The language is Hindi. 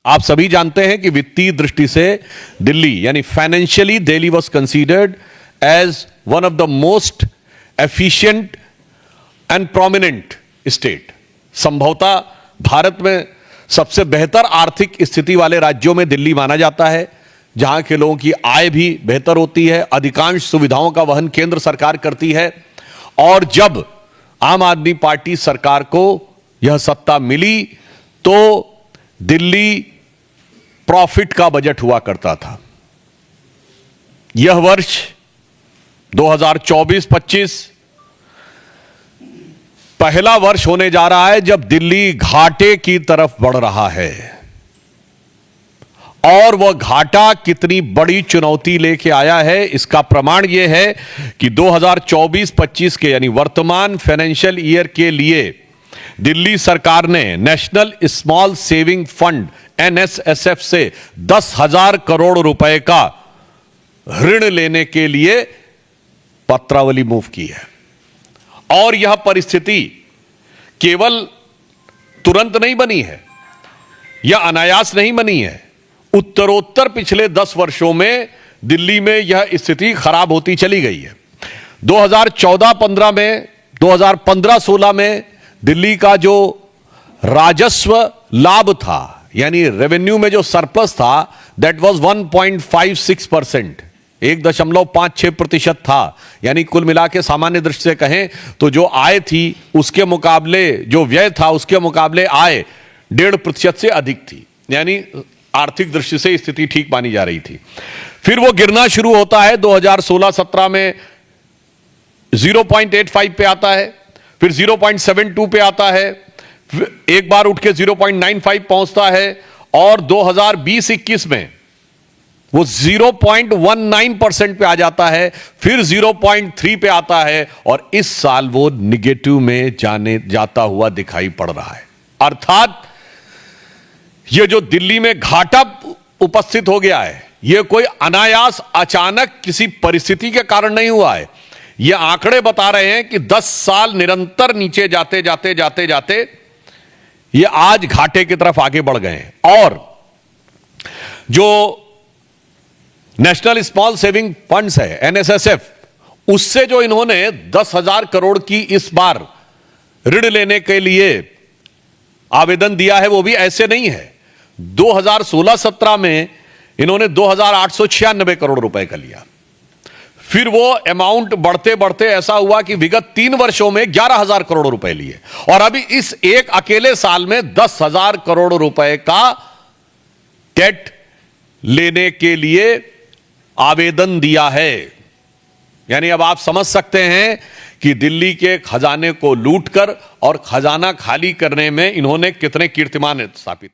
आप सभी जानते हैं कि वित्तीय दृष्टि से दिल्ली यानी financially Delhi was considered as one of the most efficient and prominent state. संभवतः भारत में सबसे बेहतर आर्थिक स्थिति वाले राज्यों में दिल्ली माना जाता है, जहां के लोगों की आय भी बेहतर होती है, अधिकांश सुविधाओं का वहन केंद्र सरकार करती है। और जब आम आदमी पार्टी सरकार को यह सत्ता मिली तो दिल्ली प्रॉफिट का बजट हुआ करता था। यह वर्ष 2024-25 पहला वर्ष होने जा रहा है जब दिल्ली घाटे की तरफ बढ़ रहा है, और वह घाटा कितनी बड़ी चुनौती लेके आया है इसका प्रमाण यह है कि 2024-25 के यानी वर्तमान फाइनेंशियल ईयर के लिए दिल्ली सरकार ने national small saving fund NSSF से 10,000 करोड़ रुपए का ऋण लेने के लिए पत्रावली मूव की है। और यह परिस्थिति केवल तुरंत नहीं बनी है या अनायास नहीं बनी है, उत्तरोत्तर पिछले 10 वर्षों में दिल्ली में यह स्थिति खराब होती चली गई है। 2014-15 में, 2015-16 में दिल्ली का जो राजस्व लाभ था यानी रेवेन्यू में जो सरप्लस था, दैट वाज 1.56%, 1.56% था। यानी कुल मिला के सामान्य दृष्टि से कहें तो जो आय थी उसके मुकाबले जो व्यय था उसके मुकाबले आय 1.5% से अधिक थी। यानी आर्थिक दृष्टि से स्थिति ठीक मानी जा रही थी। फिर वो गिरना शुरू होता है, 2016-17 में 0.85 पे आता है, फिर 0.72 पे आता है, एक बार उठ के 0.95 पहुंचता है, और 2020-21 में वो 0.19% पे आ जाता है, फिर 0.3 पे आता है, और इस साल वो निगेटिव में जाता हुआ दिखाई पड़ रहा है। अर्थात ये जो दिल्ली में घाटा उपस्थित हो गया है, ये कोई अनायास अचानक किसी परिस्थिति के कारण नहीं हुआ है। ये आंकड़े बता रहे हैं कि 10 साल निरंतर नीचे जाते जाते जाते जाते ये आज घाटे की तरफ आगे बढ़ गए हैं। और जो नेशनल स्मॉल सेविंग फंड्स है NSSF, उससे जो इन्होंने 10,000 करोड़ की इस बार ऋण लेने के लिए आवेदन दिया है, वो भी ऐसे नहीं है। 2016-17 में इन्होंने 2,896 करोड़ रुपए का लिया, फिर वो अमाउंट बढ़ते बढ़ते ऐसा हुआ कि विगत 3 वर्षों में 11,000 करोड़ रुपए लिए, और अभी इस एक अकेले साल में 10,000 करोड़ रुपए का डेट लेने के लिए आवेदन दिया है। यानी अब आप समझ सकते हैं कि दिल्ली के खजाने को लूटकर और खजाना खाली करने में इन्होंने कितने कीर्तिमान स्थापित